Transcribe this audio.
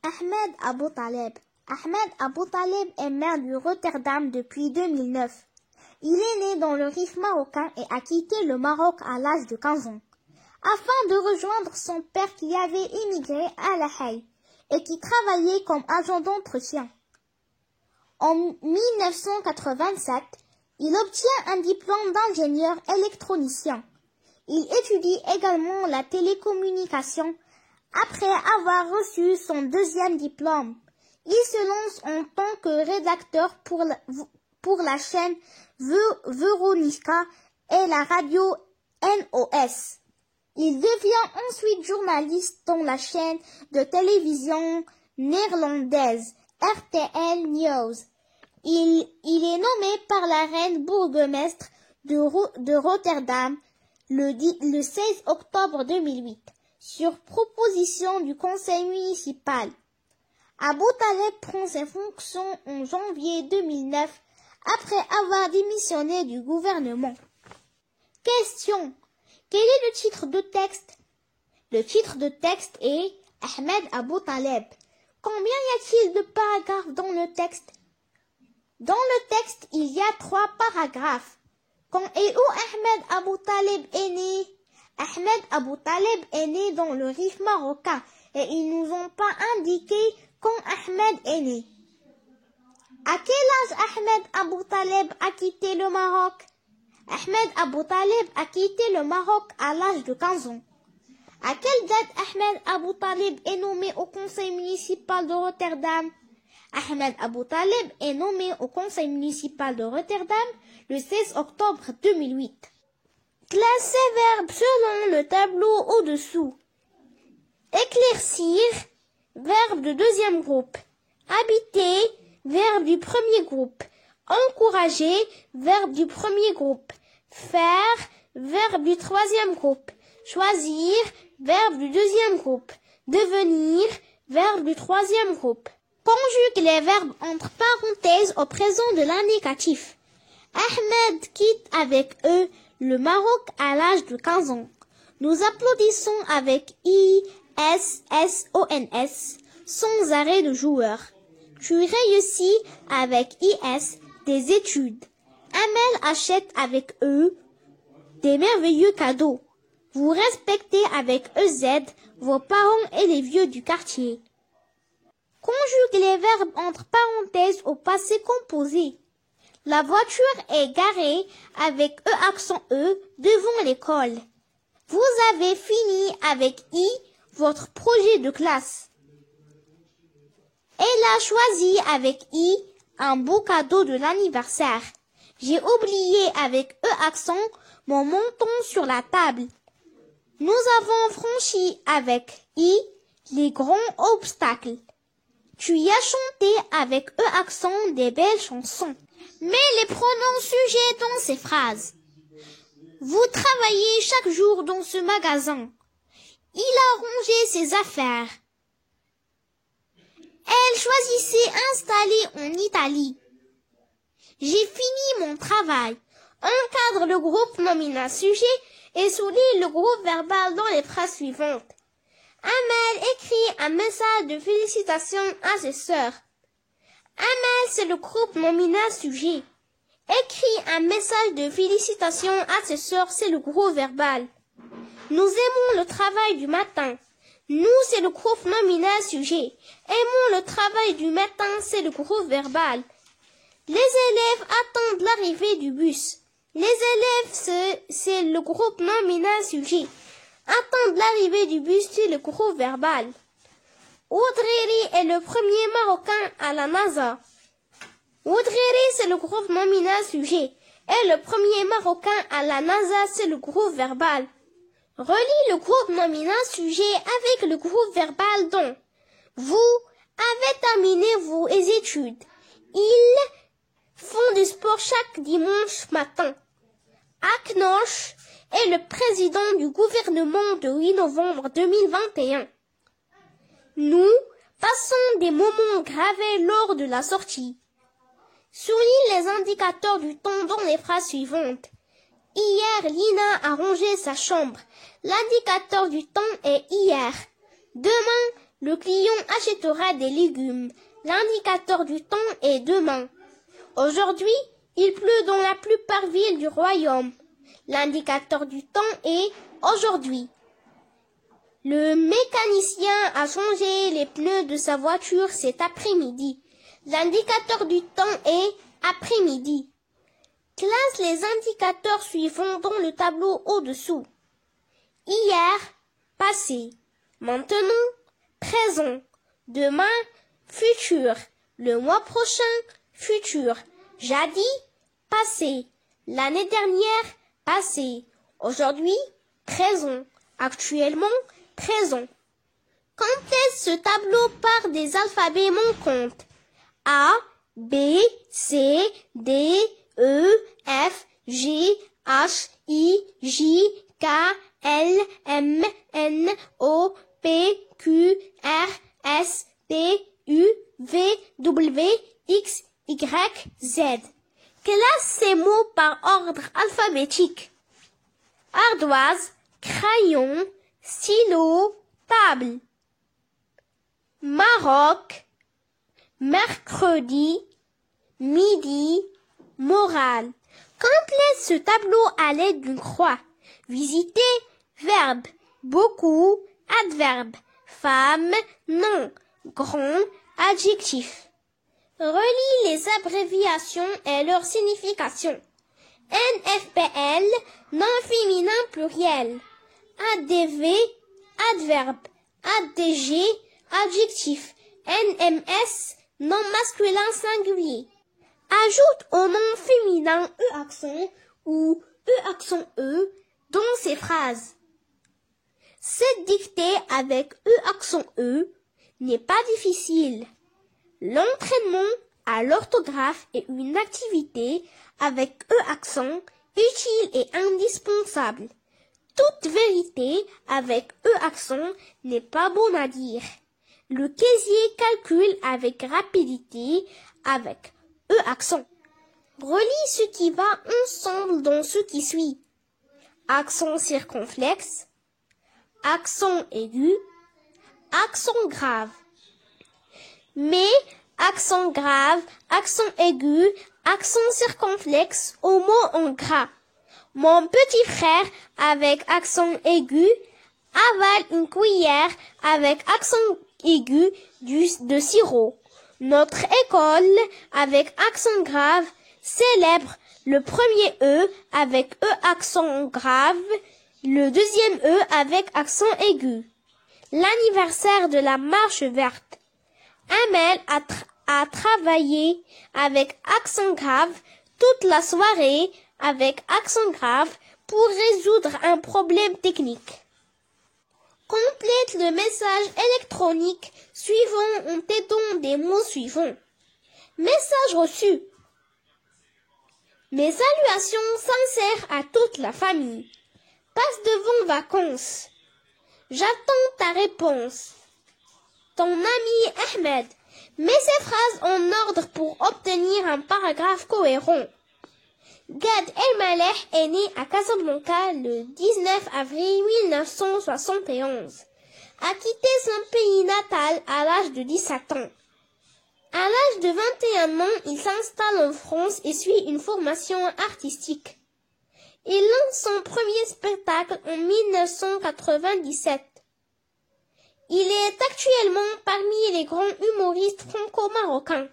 Ahmed Abou Taleb. Ahmed Abou Taleb est maire du Rotterdam depuis 2009. Il est né dans le Rif marocain et a quitté le Maroc à l'âge de 15 ans, afin de rejoindre son père qui avait immigré à La Haye et qui travaillait comme agent d'entretien. En 1987, il obtient un diplôme d'ingénieur électronicien. Il étudie également la télécommunication. Après avoir reçu son deuxième diplôme, il se lance en tant que rédacteur pour la chaîne Veronica et la radio NOS. Il devient ensuite journaliste dans la chaîne de télévision néerlandaise RTL News. Il est nommé par la reine bourgmestre de Rotterdam le 16 octobre 2008, sur proposition du conseil municipal. Abou Taleb prend ses fonctions en janvier 2009 après avoir démissionné du gouvernement. Question. Quel est le titre de texte? Le titre de texte est Ahmed Abou Taleb. Combien y a-t-il de paragraphes dans le texte? Dans le texte, il y a 3 paragraphes. Quand et où Ahmed Abou Taleb est né? Ahmed Abou Taleb est né dans le Rif marocain et ils nous ont pas indiqué quand Ahmed est né. À quel âge Ahmed Abou Taleb a quitté le Maroc? Ahmed Abou Taleb a quitté le Maroc à l'âge de 15 ans. À quelle date Ahmed Abou Taleb est nommé au conseil municipal de Rotterdam? Ahmed Abou Taleb est nommé au conseil municipal de Rotterdam le 16 octobre 2008. Classez verbes selon le tableau au-dessous. Éclaircir, verbe de deuxième groupe. Habiter, verbe du premier groupe. Encourager, verbe du premier groupe. Faire, verbe du troisième groupe. Choisir, verbe du deuxième groupe. Devenir, verbe du troisième groupe. Conjugue les verbes entre parenthèses au présent de l'indicatif. Ahmed quitte avec eux le Maroc à l'âge de 15 ans. Nous applaudissons avec ISSONS, sans arrêt de joueur. Tu réussis avec IS des études. Amel achète avec eux des merveilleux cadeaux. Vous respectez avec EZ vos parents et les vieux du quartier. Conjugue les verbes entre parenthèses au passé composé. La voiture est garée avec accent E devant l'école. Vous avez fini avec I votre projet de classe. Elle a choisi avec I un beau cadeau de l'anniversaire. J'ai oublié avec accent mon menton sur la table. Nous avons franchi avec I les grands obstacles. Tu y as chanté avec accent des belles chansons. Mets les pronoms sujets dans ces phrases. Vous travaillez chaque jour dans ce magasin. Il a rangé ses affaires. Elle choisissait installer en Italie. J'ai fini mon travail. Encadre le groupe nominal sujet et souligne le groupe verbal dans les phrases suivantes. Amel écrit un message de félicitations à ses sœurs. Amel, c'est le groupe nominal sujet. Écrit un message de félicitations à ses sœurs, c'est le groupe verbal. Nous aimons le travail du matin. Nous, c'est le groupe nominal sujet. Aimons le travail du matin, c'est le groupe verbal. Les élèves attendent l'arrivée du bus. Les élèves, c'est le groupe nominal sujet. Attendent l'arrivée du bus, c'est le groupe verbal. Oudriri est le premier Marocain à la NASA. Oudriri, c'est le groupe nominal sujet. Et le premier Marocain à la NASA, c'est le groupe verbal. Relie le groupe nominal sujet avec le groupe verbal dont vous avez terminé vos études. Ils font du sport chaque dimanche matin. Aknoch est le président du gouvernement de 8 novembre 2021. Nous passons des moments gravés lors de la sortie. Souligne les indicateurs du temps dans les phrases suivantes. Hier, Lina a rangé sa chambre. L'indicateur du temps est hier. Demain, Le client achètera des légumes. L'indicateur du temps est demain. Aujourd'hui, il pleut dans la plupart villes du royaume. L'indicateur du temps est aujourd'hui. Le mécanicien a changé les pneus de sa voiture cet après-midi. L'indicateur du temps est après-midi. Classe les indicateurs suivants dans le tableau au-dessous. Hier, passé. Maintenant, présent. Demain, futur. Le mois prochain, futur. Jadis, passé. L'année dernière, passé. Aujourd'hui, présent. Actuellement, présent. Quand est-ce ce tableau part des alphabets manquants? A, B, C, D, E, F, G, H, I, J, K, L, M, N, O, P, Q, R, S, T, U, V, W, X, Y, Z. Classe ces mots par ordre alphabétique. Ardoise, crayon, stylo, table. Maroc, mercredi, midi, morale. Complète ce tableau à l'aide d'une croix. Visiter, verbe. Beaucoup, adverbe. Femme, nom. Grand, adjectif. Relie les abréviations et leur signification. NFPL, nom féminin pluriel. ADV, adverbe. ADG, adjectif. NMS, nom masculin singulier. Ajoute au nom féminin E accent ou E accent E dans ces phrases. Cette dictée avec E accent E n'est pas difficile. L'entraînement à l'orthographe est une activité avec E accent utile et indispensable. Toute vérité avec E accent n'est pas bonne à dire. Le casier calcule avec rapidité avec E accent. Relie ce qui va ensemble dans ce qui suit. Accent circonflexe, accent aigu, accent grave. Mais accent grave, accent aigu, accent circonflexe au mot en gras. Mon petit frère avec accent aigu avale une cuillère avec accent aigu de sirop. Notre école avec accent grave célèbre le premier E avec E accent grave, le deuxième E avec accent aigu. L'anniversaire de la marche verte. Amel a travaillé avec accent grave toute la soirée avec accent grave pour résoudre un problème technique. Complète le message électronique suivant en t'aidant des mots suivants. Message reçu. Mes salutations sincères à toute la famille. Passe de bonnes vacances. J'attends ta réponse. Ton ami Ahmed. Mets ces phrases en ordre pour obtenir un paragraphe cohérent. Gad El-Maleh est né à Casablanca le 19 avril 1971. A quitté son pays natal à l'âge de 17 ans. À l'âge de 21 ans, il s'installe en France et suit une formation artistique. Il lance son premier spectacle en 1997. Il est actuellement parmi les grands humoristes franco-marocains.